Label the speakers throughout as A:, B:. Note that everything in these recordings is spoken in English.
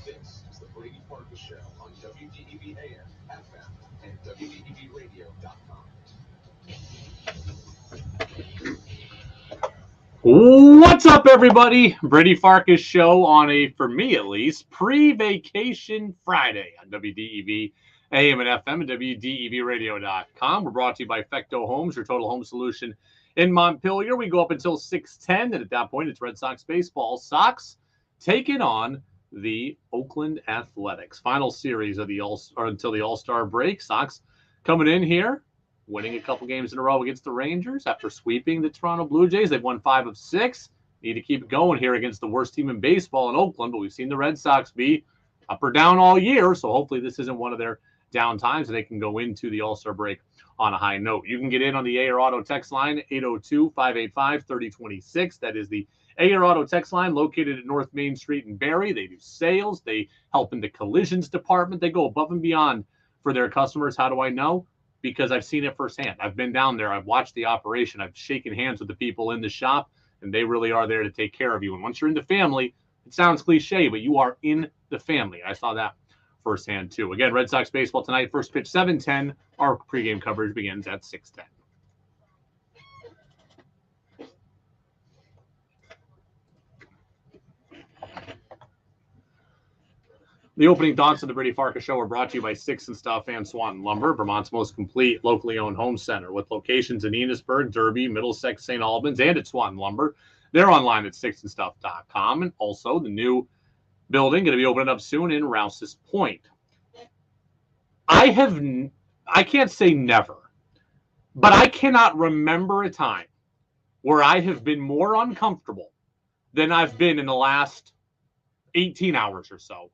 A: This is the Brady Farkas Show on WDEV AM, FM, and WDEVradio.com.
B: What's up, everybody? Brady Farkas Show on a, for me at least, pre-vacation Friday on WDEV AM and FM and WDEVradio.com. We're brought to you by Fecto Homes, your total home solution in Montpelier. We go up until 6:10, and at that point, it's Red Sox baseball. Sox taking on the Oakland Athletics. Final series of the until the All-Star break. Sox coming in here, winning a couple games in a row against the Rangers after sweeping the Toronto Blue Jays. They've won 5 of 6. Need to keep it going here against the worst team in baseball in Oakland, but we've seen the Red Sox be up or down all year, so hopefully this isn't one of their down times and they can go into the All-Star break on a high note. You can get in on the AR Auto text line, 802-585-3026. That is the AR Auto text line located at North Main Street in Barrie. They do sales. They help in the collisions department. They go above and beyond for their customers. How do I know? Because I've seen it firsthand. I've been down there. I've watched the operation. I've shaken hands with the people in the shop, and they really are there to take care of you. And once you're in the family, it sounds cliche, but you are in the family. I saw that firsthand, too. Again, Red Sox baseball tonight. First pitch, 7:10. Our pregame coverage begins at 6:10. The opening thoughts of the Brady Farkas Show are brought to you by Six and Stuff and Swanton Lumber, Vermont's most complete locally owned home center, with locations in Enosburg, Derby, Middlesex, St. Albans, and at Swanton Lumber. They're online at sixandstuff.com, and also the new building going to be opening up soon in Rouse's Point. I can't say never, but I cannot remember a time where I have been more uncomfortable than I've been in the last 18 hours or so.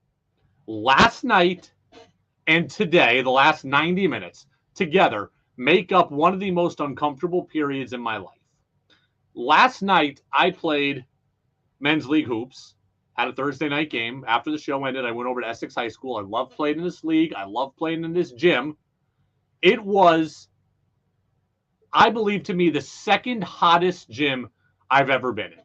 B: Last night and today, the last 90 minutes together, make up one of the most uncomfortable periods in my life. Last night, I played men's league hoops, had a Thursday night game. After the show ended, I went over to Essex High School. I love playing in this league. I love playing in this gym. It was, I believe, to me, the second hottest gym I've ever been in.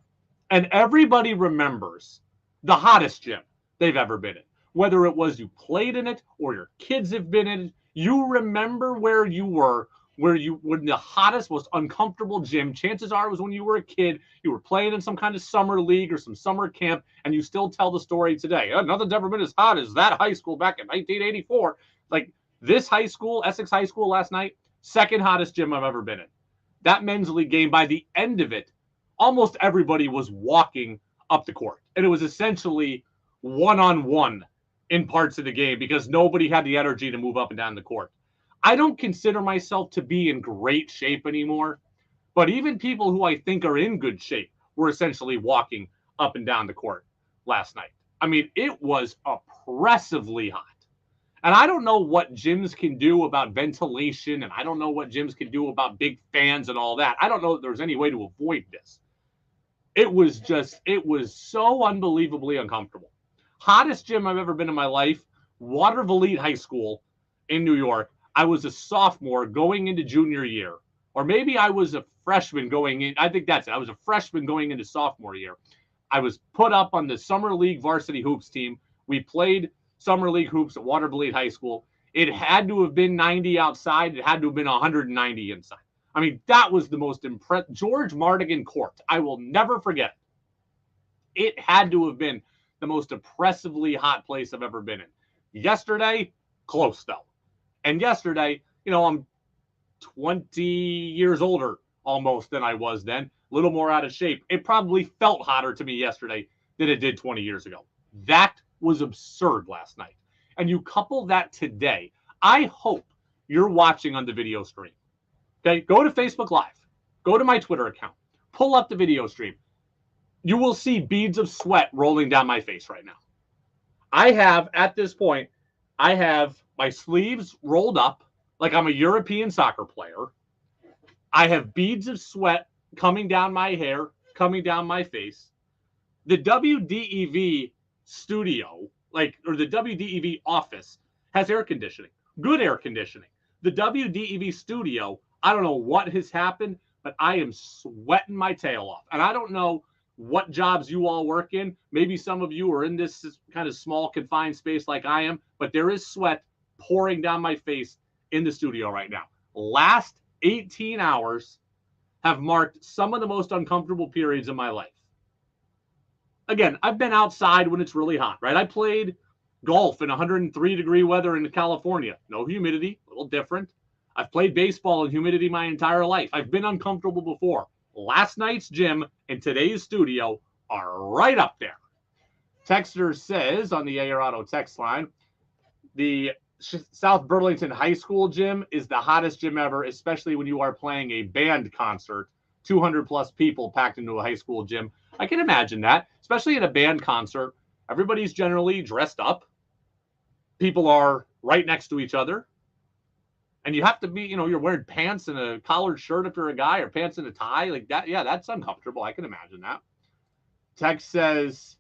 B: And everybody remembers the hottest gym they've ever been in. Whether it was you played in it or your kids have been in it, you remember where you were in the hottest, most uncomfortable gym. Chances are it was when you were a kid, you were playing in some kind of summer league or some summer camp, and you still tell the story today. Nothing's ever been as hot as that high school back in 1984. Like this high school, Essex High School last night, second hottest gym I've ever been in. That men's league game, by the end of it, almost everybody was walking up the court. And it was essentially one-on-one in parts of the game because nobody had the energy to move up and down the court. I don't consider myself to be in great shape anymore, but even people who I think are in good shape were essentially walking up and down the court last night. I mean, it was oppressively hot. And I don't know what gyms can do about ventilation, and I don't know what gyms can do about big fans and all that. I don't know if there's any way to avoid this. It was so unbelievably uncomfortable. Hottest gym I've ever been in my life, Waterville High School in New York. I was a sophomore going into junior year, or maybe I was a freshman going in. I think that's it. I was a freshman going into sophomore year. I was put up on the Summer League varsity hoops team. We played Summer League hoops at Waterville High School. It had to have been 90 outside. It had to have been 190 inside. I mean, that was the most impressive. George Mardigan Court. I will never forget it. It had to have been the most oppressively hot place I've ever been in. Yesterday, close though. And yesterday, I'm 20 years older almost than I was then, a little more out of shape. It probably felt hotter to me yesterday than it did 20 years ago. That was absurd last night. And you couple that today, I hope you're watching on the video stream. Okay, go to Facebook Live. Go to my Twitter account. Pull up the video stream. You will see beads of sweat rolling down my face right now. I have, at this point, I have my sleeves rolled up like I'm a European soccer player. I have beads of sweat coming down my hair, coming down my face. The WDEV studio, or the WDEV office, has air conditioning, good air conditioning. The WDEV studio, I don't know what has happened, but I am sweating my tail off. And I don't know what jobs you all work in. Maybe some of you are in this kind of small, confined space like I am, but there is sweat pouring down my face in the studio right now. Last 18 hours have marked some of the most uncomfortable periods of my life. Again, I've been outside when it's really hot, right? I played golf in 103-degree weather in California. No humidity, a little different. I've played baseball in humidity my entire life. I've been uncomfortable before. Last night's gym and today's studio are right up there. Texter says on the AR Auto text line, the South Burlington High School gym is the hottest gym ever, especially when you are playing a band concert. 200-plus people packed into a high school gym. I can imagine that, especially in a band concert. Everybody's generally dressed up. People are right next to each other. And you have to be, you're wearing pants and a collared shirt if you're a guy, or pants and a tie like that. Yeah, that's uncomfortable. I can imagine that. Text says,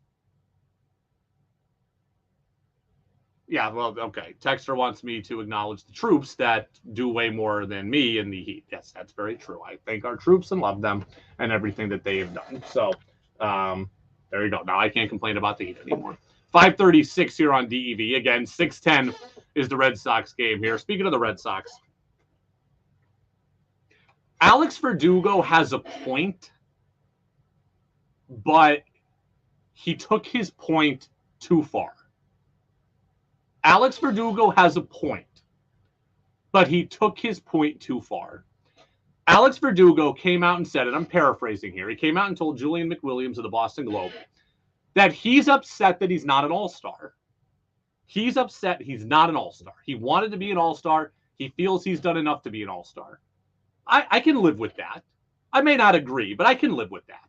B: yeah, well, okay. Texter wants me to acknowledge the troops that do way more than me in the heat. Yes, that's very true. I thank our troops and love them and everything that they have done. So there you go. Now I can't complain about the heat anymore. 5:36 here on DEV. Again, 6:10 is the Red Sox game here. Speaking of the Red Sox, Alex Verdugo has a point, but he took his point too far. Alex Verdugo has a point, but he took his point too far. Alex Verdugo came out and said, and I'm paraphrasing here, he came out and told Julian McWilliams of the Boston Globe that he's upset that he's not an all-star. He's upset he's not an all-star. He wanted to be an all-star. He feels he's done enough to be an all-star. I can live with that. I may not agree, but I can live with that.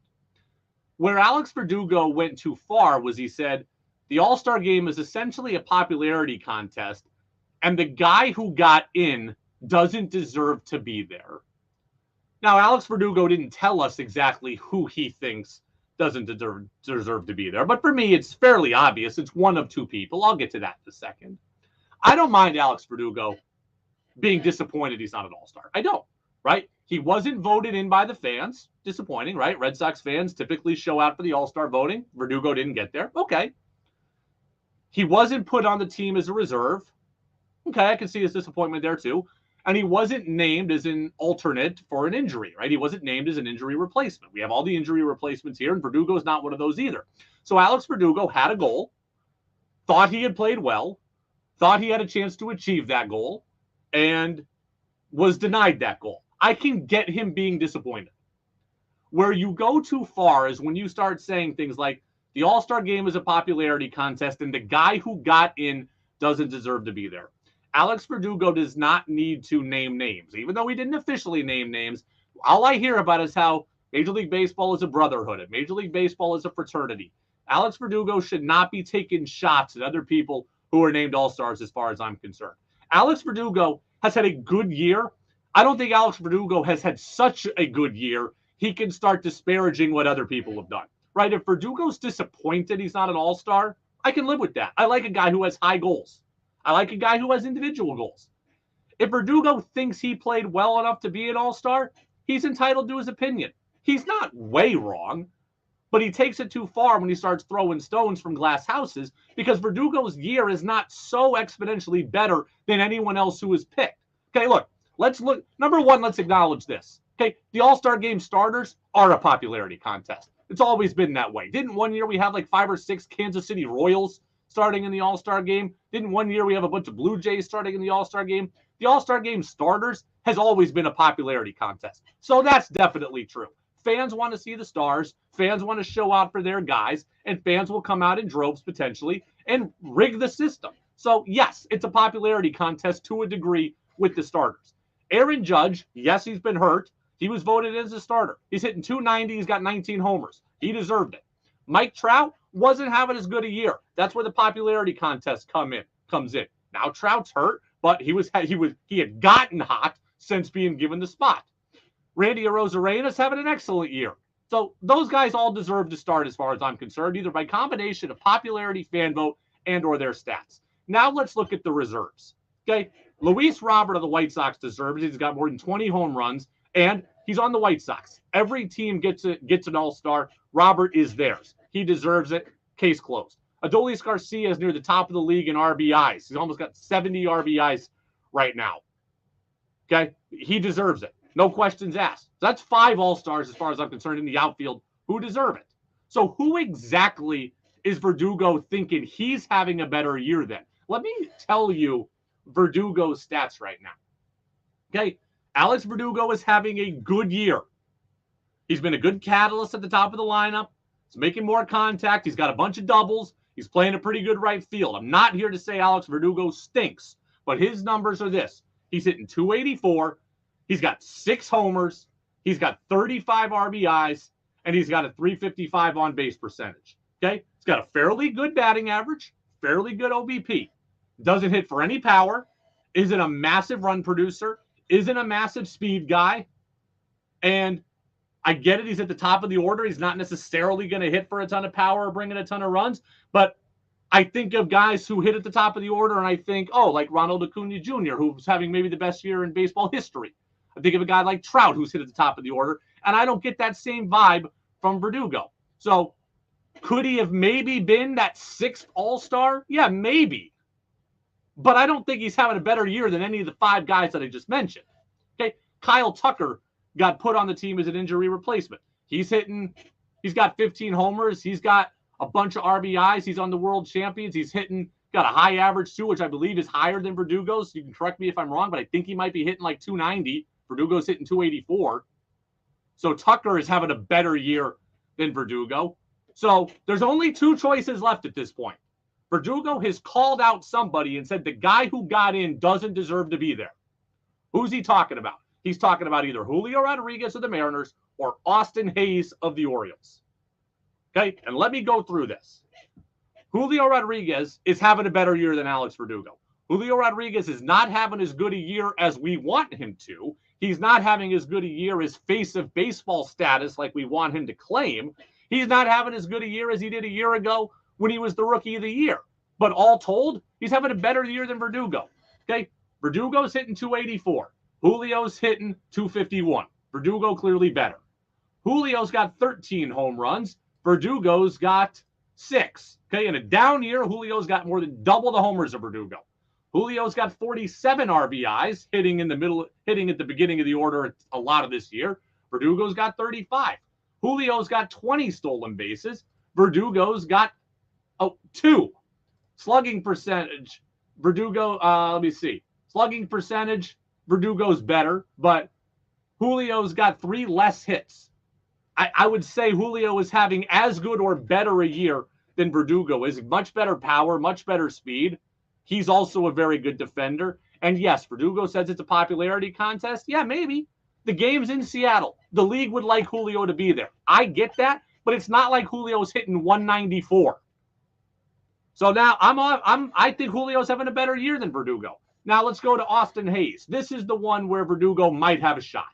B: Where Alex Verdugo went too far was he said, the All-Star game is essentially a popularity contest, and the guy who got in doesn't deserve to be there. Now, Alex Verdugo didn't tell us exactly who he thinks doesn't deserve to be there, but for me, it's fairly obvious. It's one of two people. I'll get to that in a second. I don't mind Alex Verdugo being disappointed he's not an all-star. I don't, right? He wasn't voted in by the fans. Disappointing, right? Red Sox fans typically show out for the all-star voting. Verdugo didn't get there. Okay. He wasn't put on the team as a reserve. Okay, I can see his disappointment there too. And he wasn't named as an alternate for an injury, right? He wasn't named as an injury replacement. We have all the injury replacements here, and Verdugo is not one of those either. So Alex Verdugo had a goal, thought he had played well, thought he had a chance to achieve that goal, and was denied that goal. I can get him being disappointed. Where you go too far is when you start saying things like, the All-Star game is a popularity contest, and the guy who got in doesn't deserve to be there. Alex Verdugo does not need to name names. Even though he didn't officially name names, all I hear about is how Major League Baseball is a brotherhood and Major League Baseball is a fraternity. Alex Verdugo should not be taking shots at other people who are named All-Stars as far as I'm concerned. Alex Verdugo has had a good year. I don't think Alex Verdugo has had such a good year he can start disparaging what other people have done. Right? If Verdugo's disappointed he's not an all-star, I can live with that. I like a guy who has high goals. I like a guy who has individual goals. If Verdugo thinks he played well enough to be an all-star, he's entitled to his opinion. He's not way wrong, but he takes it too far when he starts throwing stones from glass houses because Verdugo's year is not so exponentially better than anyone else who was picked. Okay, look, let's look. Number one, let's acknowledge this. Okay, the All-Star Game starters are a popularity contest. It's always been that way. Didn't one year we have like 5 or 6 Kansas City Royals starting in the All-Star game? Didn't one year we have a bunch of Blue Jays starting in the All-Star game? The All-Star game starters has always been a popularity contest. So that's definitely true. Fans want to see the stars. Fans want to show out for their guys. And fans will come out in droves potentially and rig the system. So yes, it's a popularity contest to a degree with the starters. Aaron Judge, yes, he's been hurt. He was voted as a starter. He's hitting 290. He's got 19 homers. He deserved it. Mike Trout wasn't having as good a year. That's where the popularity contest comes in. Now Trout's hurt, but he had gotten hot since being given the spot. Randy Arozarena's having an excellent year. So those guys all deserve to start as far as I'm concerned, either by combination of popularity, fan vote, and or their stats. Now let's look at the reserves. Okay, Luis Robert of the White Sox deserves it. He's got more than 20 home runs, and he's on the White Sox. Every team gets an all-star. Robert is theirs. He deserves it. Case closed. Adolis Garcia is near the top of the league in RBIs. He's almost got 70 RBIs right now. Okay, he deserves it. No questions asked. So that's 5 all-stars as far as I'm concerned in the outfield who deserve it. So who exactly is Verdugo thinking he's having a better year than? Let me tell you Verdugo's stats right now. Okay, Alex Verdugo is having a good year. He's been a good catalyst at the top of the lineup. He's making more contact. He's got a bunch of doubles. He's playing a pretty good right field. I'm not here to say Alex Verdugo stinks, but his numbers are this. He's hitting 284. He's got 6 homers. He's got 35 RBIs, and he's got a 355 on base percentage. Okay, he's got a fairly good batting average, fairly good OBP. Doesn't hit for any power. Isn't a massive run producer. Isn't a massive speed guy. And I get it. He's at the top of the order. He's not necessarily going to hit for a ton of power or bring in a ton of runs. But I think of guys who hit at the top of the order, and I think, oh, like Ronald Acuna Jr., who's having maybe the best year in baseball history. I think of a guy like Trout, who's hit at the top of the order, and I don't get that same vibe from Verdugo. So could he have maybe been that 6th all-star? Yeah, maybe. But I don't think he's having a better year than any of the 5 guys that I just mentioned. Okay, Kyle Tucker got put on the team as an injury replacement. He's got 15 homers. He's got a bunch of RBIs. He's on the World Champions. He's got a high average too, which I believe is higher than Verdugo's. You can correct me if I'm wrong, but I think he might be hitting like 290. Verdugo's hitting 284. So Tucker is having a better year than Verdugo. So there's only 2 choices left at this point. Verdugo has called out somebody and said the guy who got in doesn't deserve to be there. Who's he talking about? He's talking about either Julio Rodriguez of the Mariners or Austin Hayes of the Orioles. Okay, and let me go through this. Julio Rodriguez is having a better year than Alex Verdugo. Julio Rodriguez is not having as good a year as we want him to. He's not having as good a year as face of baseball status like we want him to claim. He's not having as good a year as he did a year ago when he was the rookie of the year. But all told, he's having a better year than Verdugo. Okay, Verdugo's hitting 284. Julio's hitting 251. Verdugo clearly better. Julio's got 13 home runs. Verdugo's got 6. Okay, in a down year, Julio's got more than double the homers of Verdugo. Julio's got 47 RBIs, hitting at the beginning of the order a lot of this year. Verdugo's got 35. Julio's got 20 stolen bases. Verdugo's got 2. Slugging percentage, Verdugo, let me see. Slugging percentage, Verdugo's better, but Julio's got 3 less hits. I would say Julio is having as good or better a year than Verdugo is. Much better power, much better speed. He's also a very good defender. And yes, Verdugo says it's a popularity contest. Yeah, maybe. The game's in Seattle. The league would like Julio to be there. I get that, but it's not like Julio's hitting 194. So now I think Julio's having a better year than Verdugo. Now let's go to Austin Hayes. This is the one where Verdugo might have a shot.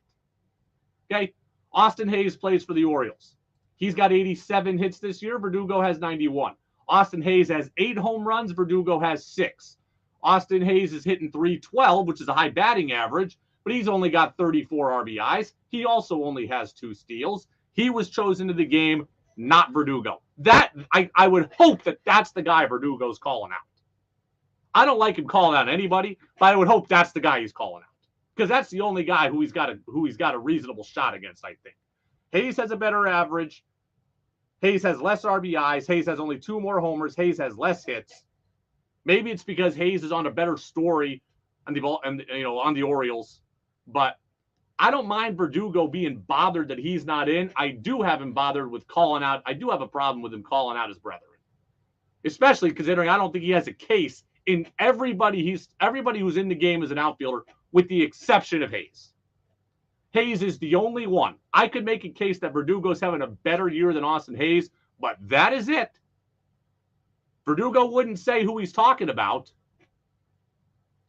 B: Okay? Austin Hayes plays for the Orioles. He's got 87 hits this year. Verdugo has 91. Austin Hayes has 8 home runs. Verdugo has 6. Austin Hayes is hitting 312, which is a high batting average, but he's only got 34 RBIs. He also only has 2 steals. He was chosen to the game, not Verdugo. That I would hope that that's the guy Verdugo's calling out. I don't like him calling out anybody, but I would hope that's the guy he's calling out, because that's the only guy who he's got a reasonable shot against, I think. Hayes has a better average. Hayes has less RBIs. Hayes has only 2 more homers. Hayes has less hits. Maybe it's because Hayes is on a better story on the Orioles, but I don't mind Verdugo being bothered that he's not in. I do have him bothered with calling out. I do have a problem with him calling out his brethren, especially considering I don't think he has a case in everybody who's in the game as an outfielder with the exception of Hayes. Hayes is the only one. I could make a case that Verdugo's having a better year than Austin Hayes, but that is it. Verdugo wouldn't say who he's talking about.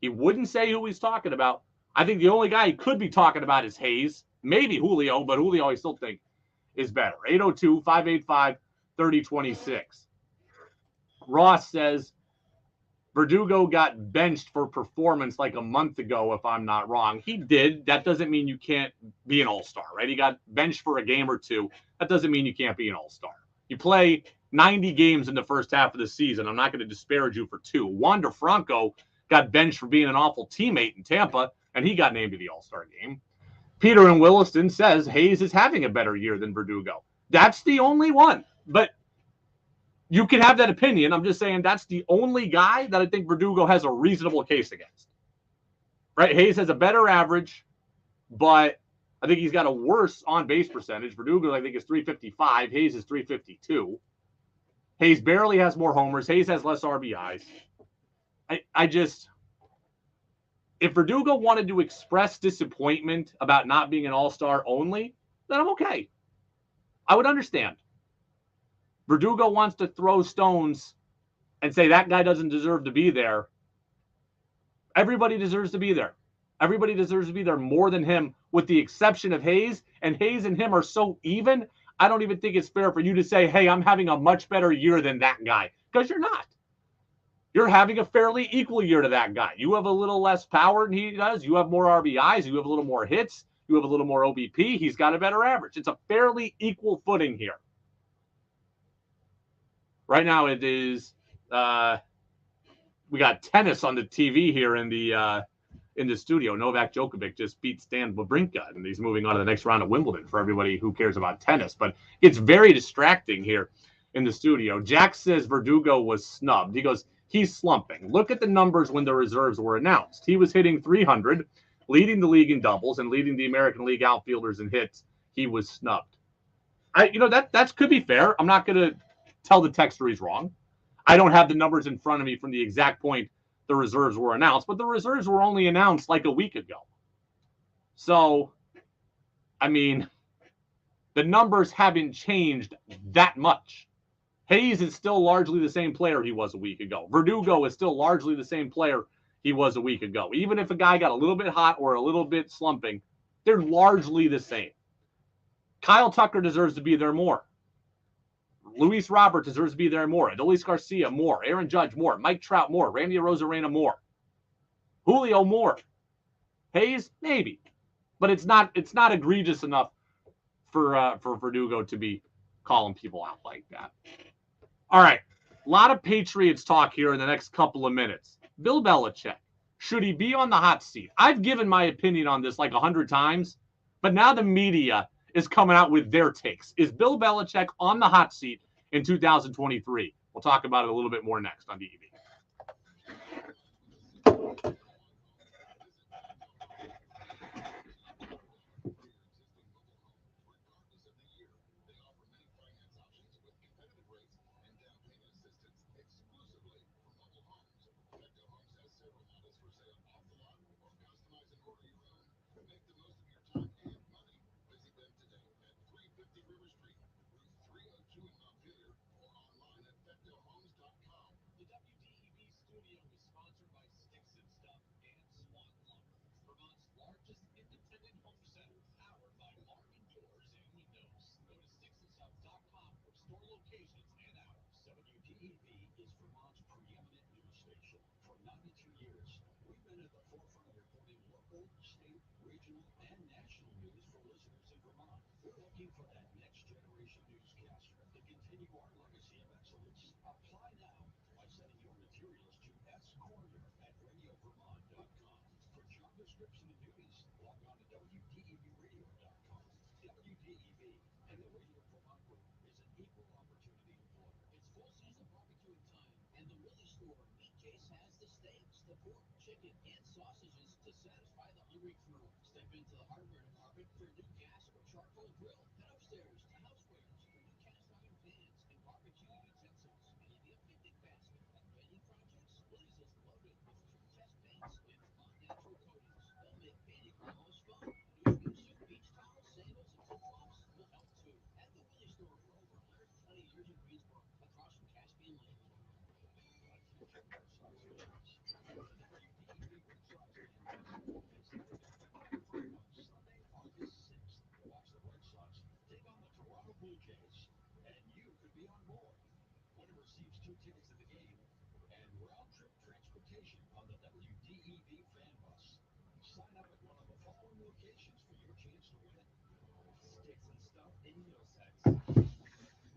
B: He wouldn't say who he's talking about. I think the only guy he could be talking about is Hayes. Maybe Julio, but Julio I still think is better. 802-585-3026. Ross says, Verdugo got benched for performance like a month ago, if I'm not wrong. He did. That doesn't mean you can't be an all-star, right? He got benched for a game or two. That doesn't mean you can't be an all-star. You play 90 games in the first half of the season. I'm not going to disparage you for two. Wander Franco got benched for being an awful teammate in Tampa, and he got named to the all-star game. Peter in Williston says Hayes is having a better year than Verdugo. That's the only one. But you can have that opinion. I'm just saying that's the only guy that I think Verdugo has a reasonable case against. Right? Hayes has a better average, but I think he's got a worse on-base percentage. Verdugo, I think, is 355. Hayes is 352. Hayes barely has more homers. Hayes has less RBIs. I just, if Verdugo wanted to express disappointment about not being an all-star only, then I'm okay. I would understand. Verdugo wants to throw stones and say that guy doesn't deserve to be there. Everybody deserves to be there. Everybody deserves to be there more than him, with the exception of Hayes. And Hayes and him are so even, I don't even think it's fair for you to say, hey, I'm having a much better year than that guy. Because you're not. You're having a fairly equal year to that guy. You have a little less power than he does. You have more RBIs. You have a little more hits. You have a little more OBP. He's got a better average. It's a fairly equal footing here. Right now it is, we got tennis on the TV here in the studio. Novak Djokovic just beat Stan Wawrinka, and he's moving on to the next round at Wimbledon for everybody who cares about tennis. But it's very distracting here in the studio. Jack says Verdugo was snubbed. He goes, he's slumping. Look at the numbers when the reserves were announced. He was hitting 300, leading the league in doubles and leading the American League outfielders in hits. He was snubbed. That could be fair. I'm not going to tell the texter he's wrong. I don't have the numbers in front of me from the exact point the reserves were announced, but the reserves were only announced like a week ago. So, I mean, the numbers haven't changed that much. Hayes is still largely the same player he was a week ago. Verdugo is still largely the same player he was a week ago. Even if a guy got a little bit hot or a little bit slumping, they're largely the same. Kyle Tucker deserves to be there more. Luis Robert deserves to be there more. Adolis Garcia more. Aaron Judge more. Mike Trout more. Randy Arozarena more. Julio more. Hayes maybe, but it's not egregious enough for Verdugo to be calling people out like that. All right, a lot of Patriots talk here in the next couple of minutes. Bill Belichick, should he be on the hot seat? I've given my opinion on this like 100 times, but now the media is coming out with their takes. Is Bill Belichick on the hot seat in 2023? We'll talk about it a little bit more next on DEV.
A: Sign up at one of the following locations for your chance to win. Sticks and Stuff in Middlesex.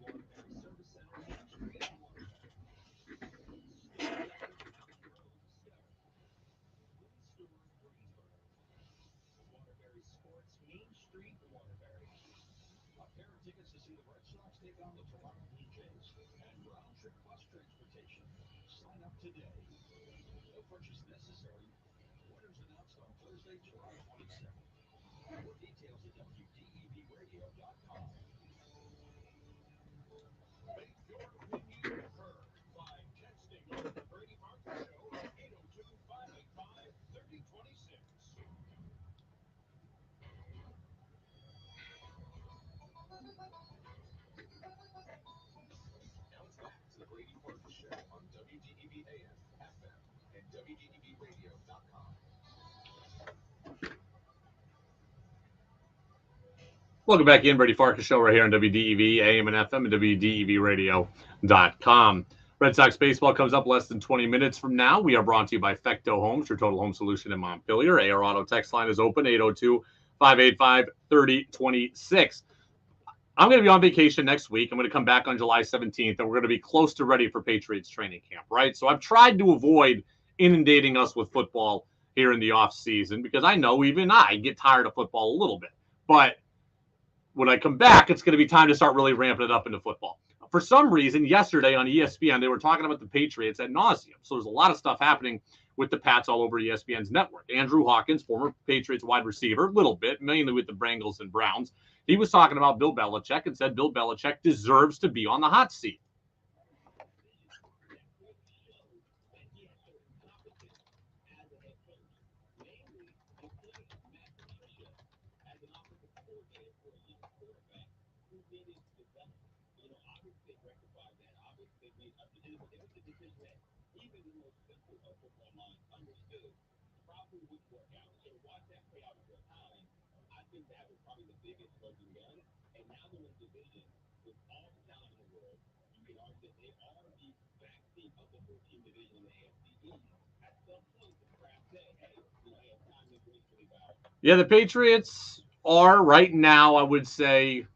A: Waterbury Service Center, Main Street in Waterbury. Stone Yard, Mountain Road, Stowe. Windsor, Greensboro. Waterbury Sports, Main Street, Waterbury. A pair of tickets to see the Red Sox take on the Toronto Blue Jays. And round trip bus transportation. Sign up today. No purchase necessary. Winners announced on Thursday, July 27th. More details at WDEVradio.com. Make your opinion heard by texting the Brady Farkas Show at 802-585-3026. Now it's back to the Brady Farkas Show on WDEV AM, FM, and WDEVradio.com.
B: Welcome back in, Brady Farkas Show right here on WDEV, AM and FM, and WDEVradio.com. Red Sox baseball comes up less than 20 minutes from now. We are brought to you by Fecto Homes, your total home solution in Montpelier. AR Auto text line is open, 802-585-3026. I'm going to be on vacation next week. I'm going to come back on July 17th, and we're going to be close to ready for Patriots training camp, right? So I've tried to avoid inundating us with football here in the offseason because I know even I get tired of football a little bit. But when I come back, it's going to be time to start really ramping it up into football. For some reason, yesterday on ESPN, they were talking about the Patriots ad nauseum. So there's a lot of stuff happening with the Pats all over ESPN's network. Andrew Hawkins, former Patriots wide receiver, a little bit, mainly with the Bengals and Browns, he was talking about Bill Belichick and said Bill Belichick deserves to be on the hot seat. Yeah, the Patriots are right now, I would say,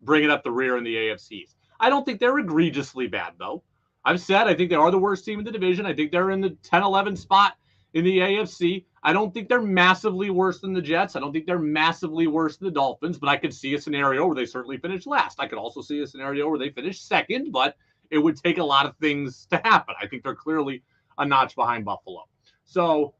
B: bringing up the rear in the AFCs. I don't think they're egregiously bad, though. I've said I think they are the worst team in the division. I think they're in the 10-11 spot in the AFC. I don't think they're massively worse than the Jets. I don't think they're massively worse than the Dolphins, but I could see a scenario where they certainly finish last. I could also see a scenario where they finish second, but it would take a lot of things to happen. I think they're clearly a notch behind Buffalo. So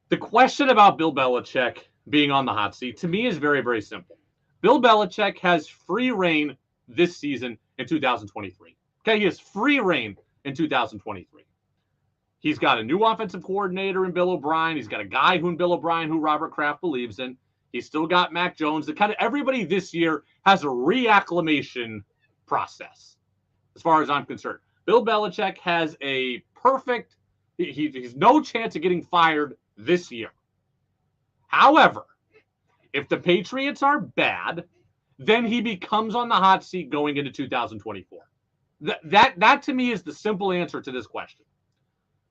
B: the question about Bill Belichick being on the hot seat, to me, is very, very simple. Bill Belichick has free reign this season in 2023. Okay, he has free reign in 2023. He's got a new offensive coordinator in Bill O'Brien. He's got a guy who in Bill O'Brien who Robert Kraft believes in. He's still got Mac Jones. The kind of everybody this year has a reacclimation process, as far as I'm concerned. Bill Belichick has a perfect, he's no chance of getting fired this year. However, if the Patriots are bad, then he becomes on the hot seat going into 2024. That to me is the simple answer to this question.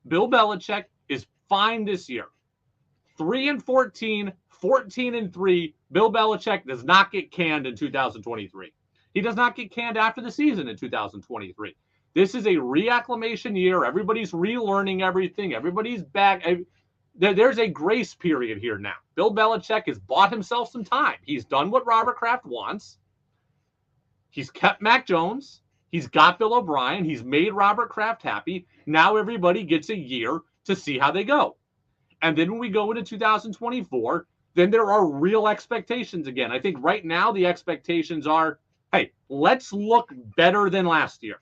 B: Bill Belichick is fine this year. 3-14, 14-3. Bill Belichick does not get canned in 2023. He does not get canned after the season in 2023. This is a reacclimation year. Everybody's relearning everything. Everybody's back. There's a grace period here now. Bill Belichick has bought himself some time. He's done what Robert Kraft wants. He's kept Mac Jones. He's got Bill O'Brien. He's made Robert Kraft happy. Now everybody gets a year to see how they go. And then when we go into 2024, then there are real expectations again. I think right now the expectations are, hey, let's look better than last year.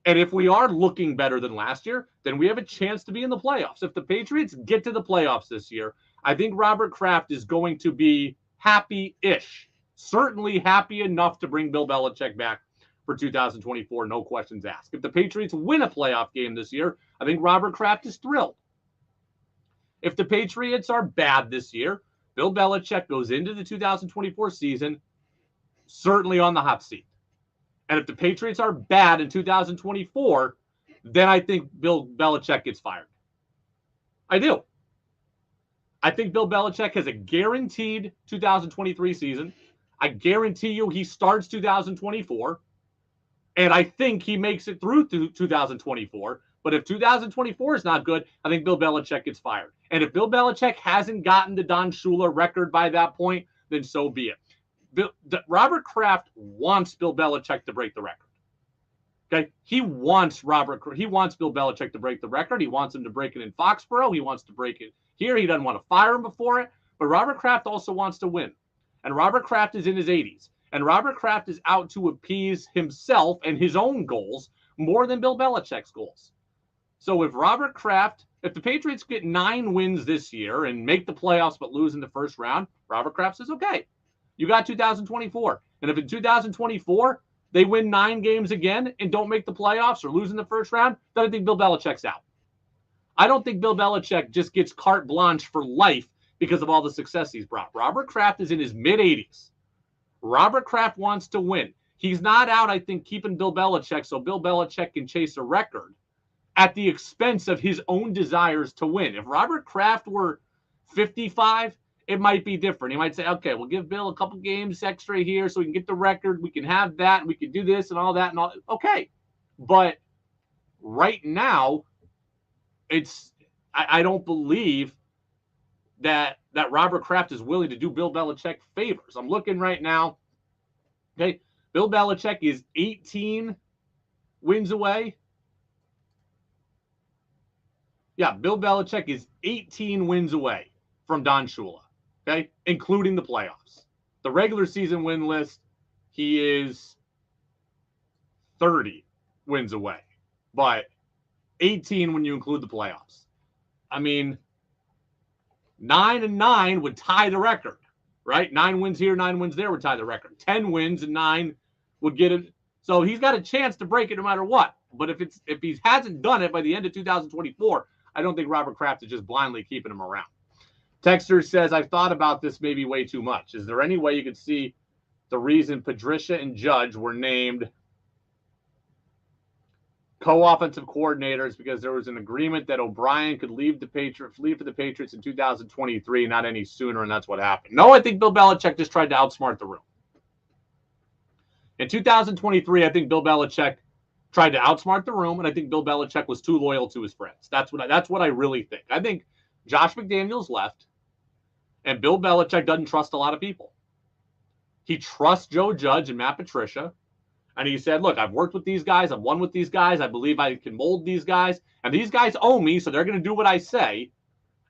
B: And if we are looking better than last year, then we have a chance to be in the playoffs. If the Patriots get to the playoffs this year, I think Robert Kraft is going to be happy-ish. Certainly happy enough to bring Bill Belichick back for 2024, no questions asked. If the Patriots win a playoff game this year, I think Robert Kraft is thrilled. If the Patriots are bad this year, Bill Belichick goes into the 2024 season certainly on the hot seat. And if the Patriots are bad in 2024, then I think Bill Belichick gets fired. I do. I think Bill Belichick has a guaranteed 2023 season. I guarantee you he starts 2024. And I think he makes it through to 2024. But if 2024 is not good, I think Bill Belichick gets fired. And if Bill Belichick hasn't gotten the Don Shula record by that point, then so be it. Robert Kraft wants Bill Belichick to break the record. Okay, he wants Bill Belichick to break the record. He wants him to break it in Foxborough. He wants to break it here. He doesn't want to fire him before it. But Robert Kraft also wants to win. And Robert Kraft is in his 80s. And Robert Kraft is out to appease himself and his own goals more than Bill Belichick's goals. So if the Patriots get 9 wins this year and make the playoffs but lose in the first round, Robert Kraft says, okay, you got 2024. And if in 2024 they win 9 games again and don't make the playoffs or lose in the first round, then I think Bill Belichick's out. I don't think Bill Belichick just gets carte blanche for life because of all the success he's brought. Robert Kraft is in his mid-80s. Robert Kraft wants to win. He's not out, I think, keeping Bill Belichick so Bill Belichick can chase a record at the expense of his own desires to win. If Robert Kraft were 55, it might be different. He might say, okay, we'll give Bill a couple games extra here so we can get the record. We can have that, and we can do this and all that and all. Okay. But right now, I don't believe that Robert Kraft is willing to do Bill Belichick favors. I'm looking right now. Okay, Bill Belichick is 18 wins away. Yeah, Bill Belichick is 18 wins away from Don Shula, okay, including the playoffs. The regular season win list, he is 30 wins away, but 18 when you include the playoffs. I mean, 9-9 would tie the record, right? 9 wins here, 9 wins there would tie the record. 10 wins and 9 would get it. So he's got a chance to break it no matter what. But if he hasn't done it by the end of 2024, I don't think Robert Kraft is just blindly keeping him around. Texter says, I've thought about this maybe way too much. Is there any way you could see the reason Patricia and Judge were named co-offensive coordinators because there was an agreement that O'Brien could leave for the Patriots in 2023, not any sooner, and that's what happened? No, I think Bill Belichick just tried to outsmart the room. In 2023, I think Bill Belichick tried to outsmart the room, and I think Bill Belichick was too loyal to his friends. That's what I really think. I think Josh McDaniels left, and Bill Belichick doesn't trust a lot of people. He trusts Joe Judge and Matt Patricia. And he said, look, I've worked with these guys. I've won with these guys. I believe I can mold these guys. And these guys owe me, so they're going to do what I say.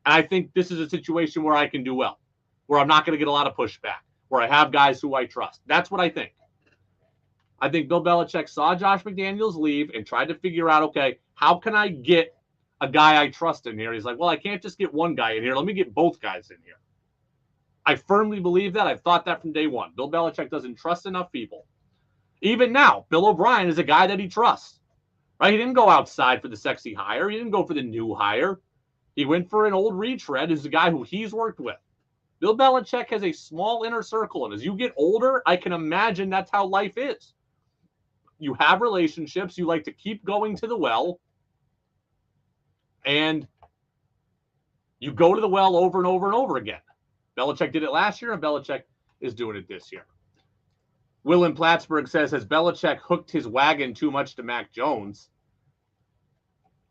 B: And I think this is a situation where I can do well, where I'm not going to get a lot of pushback, where I have guys who I trust. That's what I think. I think Bill Belichick saw Josh McDaniels leave and tried to figure out, okay, how can I get a guy I trust in here? He's like, well, I can't just get one guy in here. Let me get both guys in here. I firmly believe that. I've thought that from day one. Bill Belichick doesn't trust enough people. Even now, Bill O'Brien is a guy that he trusts, right? He didn't go outside for the sexy hire. He didn't go for the new hire. He went for an old retread who's a guy who he's worked with. Bill Belichick has a small inner circle, and as you get older, I can imagine that's how life is. You have relationships. You like to keep going to the well, and you go to the well over and over and over again. Belichick did it last year, and Belichick is doing it this year. Will in Plattsburgh says, has Belichick hooked his wagon too much to Mac Jones?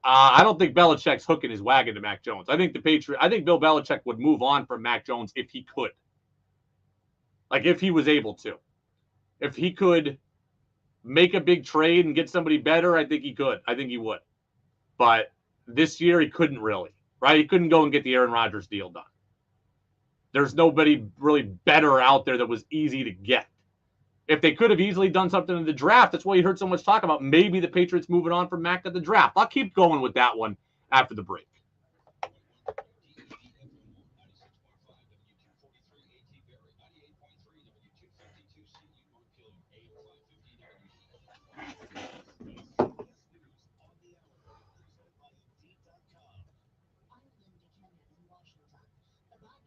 B: I don't think Belichick's hooking his wagon to Mac Jones. I think Bill Belichick would move on from Mac Jones if he could. Like if he was able to. If he could make a big trade and get somebody better, I think he could. I think he would. But this year he couldn't really, right? He couldn't go and get the Aaron Rodgers deal done. There's nobody really better out there that was easy to get. If they could have easily done something in the draft, that's why you heard so much talk about maybe the Patriots moving on from Mac at the draft. I'll keep going with that one after the break.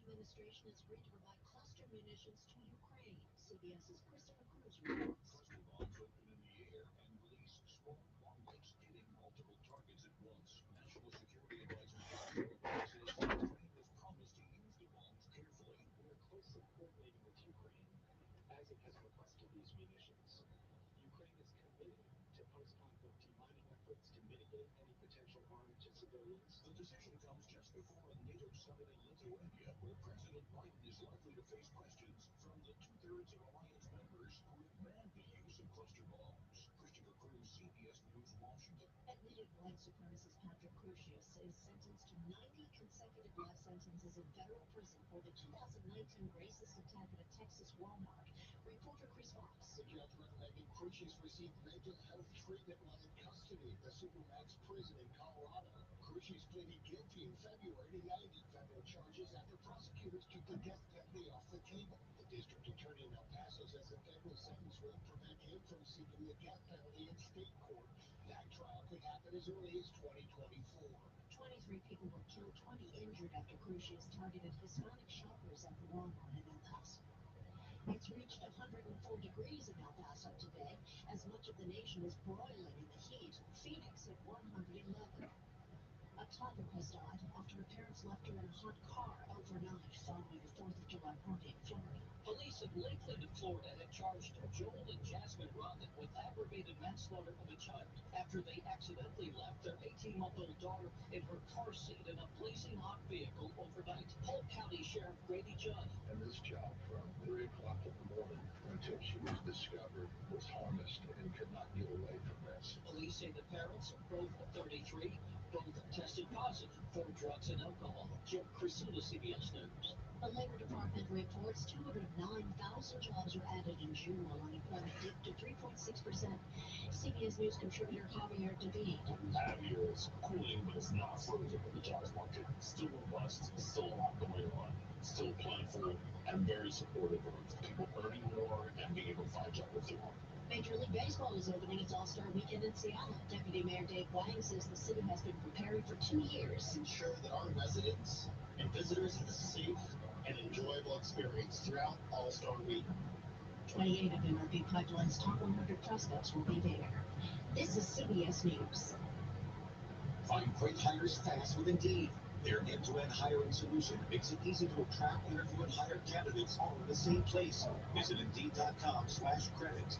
A: Administration is free to provide cluster munitions to Ukraine. CBS's Christopher Cruz reports. Cluster bombs open in the air and release small bombs hitting multiple targets at once. National Security Advisor says Ukraine has promised to use coordinating with Ukraine as it has requested these munitions. Ukraine is committed to post-conflict demining efforts to mitigate any potential harm to civilians.
C: The decision comes just before a NATO summit in Lithuania, where President Biden is likely to face questions from the two-thirds of alliance members who have banned the use of cluster bombs. Christopher Cruz, CBS News, Washington.
D: Admitted white supremacist Patrick Crusius is sentenced to 90 consecutive life sentences in federal prison for the 2019 racist attack at a Texas Walmart. Reporter Chris Fox.
C: The judge recommending Crusius receive mental health treatment while in custody at the Supermax prison in Colorado. Crusius pleaded guilty in February to 90 federal charges after prosecutors took the death penalty off the table. The district attorney in El Paso says the federal sentence won't prevent him from seeking the death penalty in state court. That trial could happen as early as 2024.
D: 23 people were killed, 20 injured after Crusius targeted Hispanic shoppers at the Walmart in El Paso. It's reached 104 degrees in El Paso today, as much of the nation is broiling in the heat. Phoenix at 111. A toddler has died after her parents left her in a hot car overnight following a 4th of July party in Florida.
E: Police in Lakeland, Florida, had charged Joel and Jasmine Rodden with aggravated manslaughter of a child after they accidentally left their 18-month-old daughter in her car seat in a blazing hot vehicle overnight. Polk County Sheriff Brady Judd.
C: And this child, from 3 o'clock in the morning until she was discovered, was harnessed and could not get away from this.
E: Police say the parents, both 33, both tested positive for drugs and alcohol. Jim Crisula, CBS News.
D: The Labor Department reports 209,000 jobs were added in June while unemployment dipped to 3.6%. CBS News contributor Javier David.
C: Javier's cooling, but it's not frozen in the jobs market. Still robust, still a lot going on, still plentiful, and very supportive of people earning more and being able to find jobs if they want.
D: Major League Baseball is opening its All-Star Weekend in Seattle. Deputy Mayor Dave Wang says the city has been preparing for 2 years.
C: Ensure that our residents and visitors have a safe and enjoyable experience throughout All-Star Week.
D: 28 of MLB Pipeline's top 100 prospects will be there. This is CBS News.
C: Find great hires fast with Indeed. Their end-to-end hiring solution makes it easy to attract, interview, and hire candidates all in the same place. Visit Indeed.com/credit.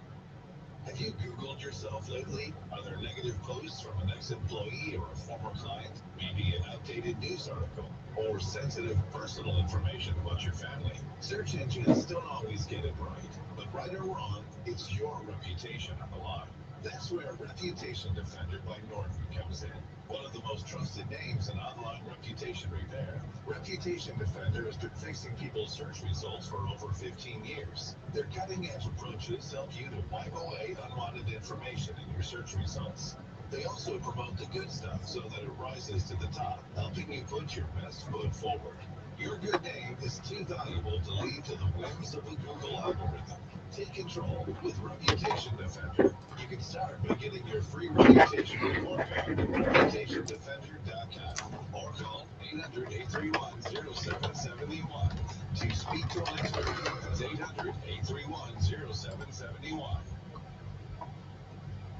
C: Have you Googled yourself lately? Are there negative posts from an ex-employee or a former client? Maybe an outdated news article or sensitive personal information about your family? Search engines don't always get it right, but right or wrong, it's your reputation on the line. That's where Reputation Defender by Norton comes in. One of the most trusted names in online reputation repair. Reputation Defender has been fixing people's search results for over 15 years. Their cutting-edge approaches help you to wipe away unwanted information in your search results. They also promote the good stuff so that it rises to the top, helping you put your best foot forward. Your good name is too valuable to leave to the whims of the Google algorithm. Take control with Reputation Defender. You can start by getting your free reputation report card at reputationdefender.com or call 800-831-0771. To speak to an expert, it's 800-831-0771.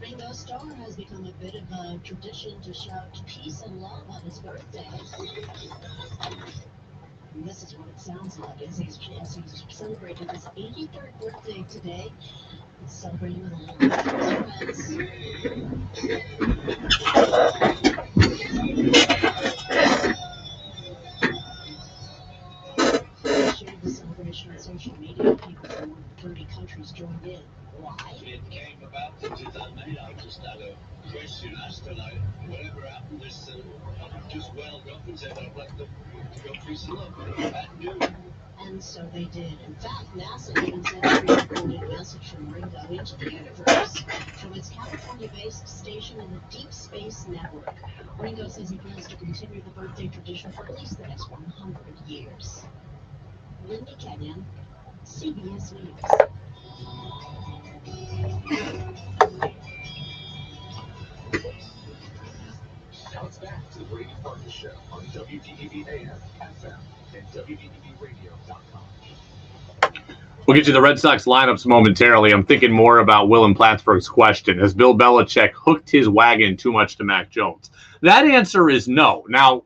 D: Ringo Starr has become a bit of a tradition to shout peace and love on his birthday. And this is what it sounds like as he's celebrating his 83rd birthday today. He's celebrating with a little bit of his He shared the celebration on social media. People from more than 30 countries joined in. Why?
E: It came about in 2008. I just had a question asked, and whatever happened, just welled up and said I'd like them to go peace and love. And do.
D: And so they did. In fact, NASA even sent a pre-recorded message from Ringo into the universe from its California-based station in the Deep Space Network. Ringo says he plans to continue the birthday tradition for at least the next 100 years. Linda Kenyon, CBS News.
C: Now it's back to the Brady Farkas Show on WDEV AM, FM, and WDEVradio.com.
B: We'll get you the Red Sox lineups momentarily. I'm thinking more about Willem Plattsburgh's question. Has Bill Belichick hooked his wagon too much to Mac Jones? That answer is no. Now,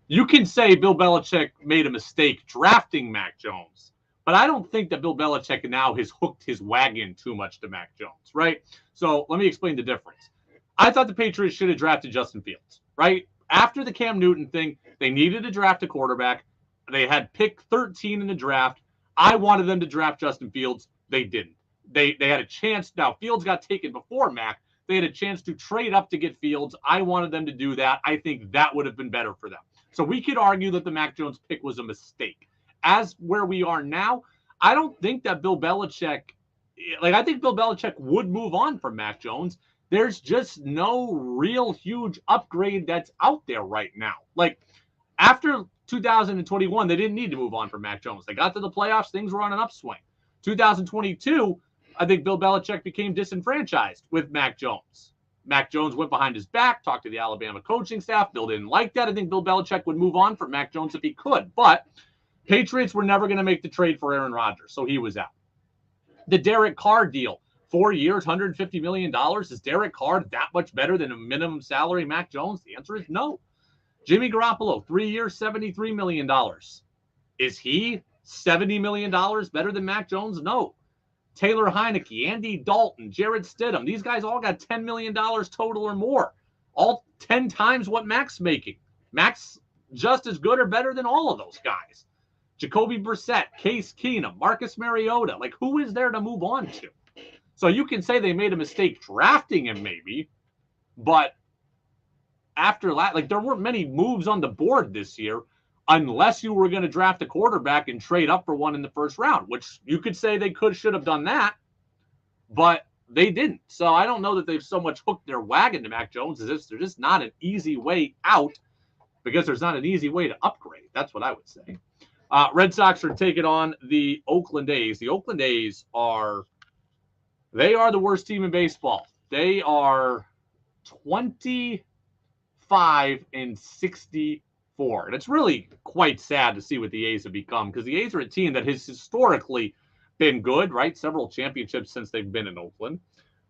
B: you can say Bill Belichick made a mistake drafting Mac Jones, But I don't think that Bill Belichick now has hooked his wagon too much to Mac Jones, right? So let me explain the difference. I thought the Patriots should have drafted Justin Fields, right? After the Cam Newton thing, they needed to draft a quarterback. They had pick 13 in the draft. I wanted them to draft Justin Fields. They didn't. They had a chance. Now, Fields got taken before Mac. They had a chance to trade up to get Fields. I wanted them to do that. I think that would have been better for them. So we could argue that the Mac Jones pick was a mistake. As where we are now, I don't think that Bill Belichick, I think Bill Belichick would move on from Mac Jones. There's just no real huge upgrade that's out there right now. Like, after 2021, they didn't need to move on from Mac Jones. They got to the playoffs. Things were on an upswing. 2022, I think Bill Belichick became disenfranchised with Mac Jones. Mac Jones went behind his back, talked to the Alabama coaching staff. Bill didn't like that. I think Bill Belichick would move on from Mac Jones if he could. But Patriots were never going to make the trade for Aaron Rodgers, so he was out. The Derek Carr deal, 4 years, $150 million. Is Derek Carr that much better than a minimum salary Mac Jones? The answer is no. Jimmy Garoppolo, 3 years, $73 million. Is he $70 million better than Mac Jones? No. Taylor Heineke, Andy Dalton, Jarrett Stidham. These guys all got $10 million total or more. All 10 times what Mac's making. Mac's just as good or better than all of those guys. Jacoby Brissett, Case Keenum, Marcus Mariota. Like, who is there to move on to? So you can say they made a mistake drafting him maybe, but after that, like, there weren't many moves on the board this year unless you were going to draft a quarterback and trade up for one in the first round, which you could say they should have done that, but they didn't. So I don't know that they've so much hooked their wagon to Mac Jones as if there's just not an easy way out because there's not an easy way to upgrade. That's what I would say. Red Sox are taking on the Oakland A's. The Oakland A's are the worst team in baseball. They are 25-64. And it's really quite sad to see what the A's have become because the A's are a team that has historically been good, right? Several championships since they've been in Oakland.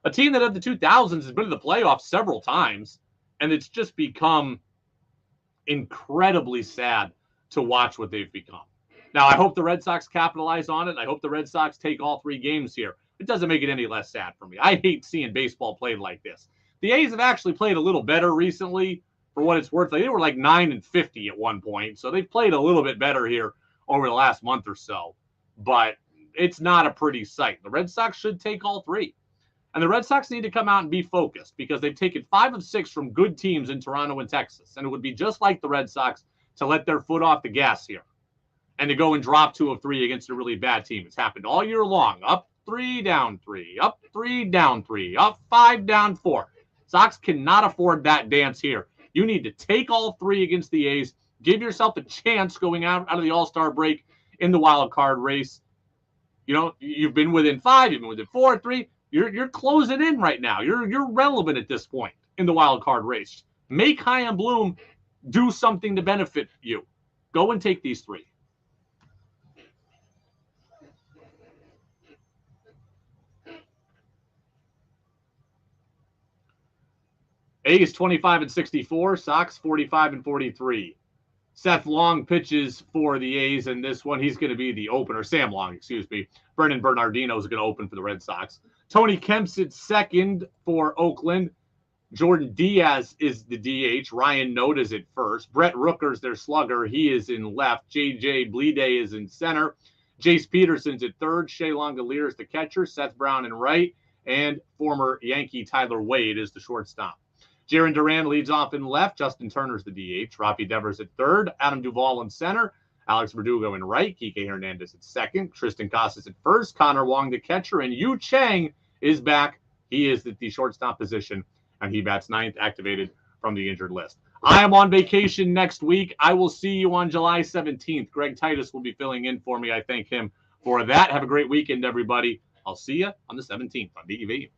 B: A team that at the 2000s has been in the playoffs several times, and it's just become incredibly sad to watch what they've become. Now, I hope the Red Sox capitalize on it. I hope the Red Sox take all 3 games here. It doesn't make it any less sad for me. I hate seeing baseball played like this. The A's have actually played a little better recently. For what it's worth, they were like 9-50 at one point, so they've played a little bit better here over the last month or so. But it's not a pretty sight. The Red Sox should take all 3, and the Red Sox need to come out and be focused because they've taken 5 of 6 from good teams in Toronto and Texas, and it would be just like the Red Sox to let their foot off the gas here and to go and drop 2 of 3 against a really bad team. It's happened all year long. Up 3, down 3, up 3, down 3, up 5, down 4. Sox cannot afford that dance here. You need to take all 3 against the A's. Give yourself a chance going out of the All-Star break in the wild card race. You know, you've been within 5, you've been within 4, 3. You're closing in right now. You're relevant at this point in the wild card race. Make Chaim Bloom do something to benefit you. Go and take these 3. A's 25-64, Sox 45-43. Seth Long pitches for the A's in this one. He's going to be the opener. Sam Long, excuse me. Brennan Bernardino is going to open for the Red Sox. Tony Kemp's at second for Oakland. Jordan Diaz is the DH. Ryan Noda is at first. Brett Rooker's their slugger. He is in left. J.J. Bleday is in center. Jace Peterson's at third. Shea Langolier is the catcher. Seth Brown in right. And former Yankee Tyler Wade is the shortstop. Jaron Duran leads off in left. Justin Turner's the DH. Rafi Devers at third. Adam Duvall in center. Alex Verdugo in right. Kike Hernandez at second. Tristan Casas at first. Connor Wong the catcher. And Yu Chang is back. He is at the shortstop position, and he bats 9th, activated from the injured list. I am on vacation next week. I will see you on July 17th. Greg Titus will be filling in for me. I thank him for that. Have a great weekend, everybody. I'll see you on the 17th on DEV.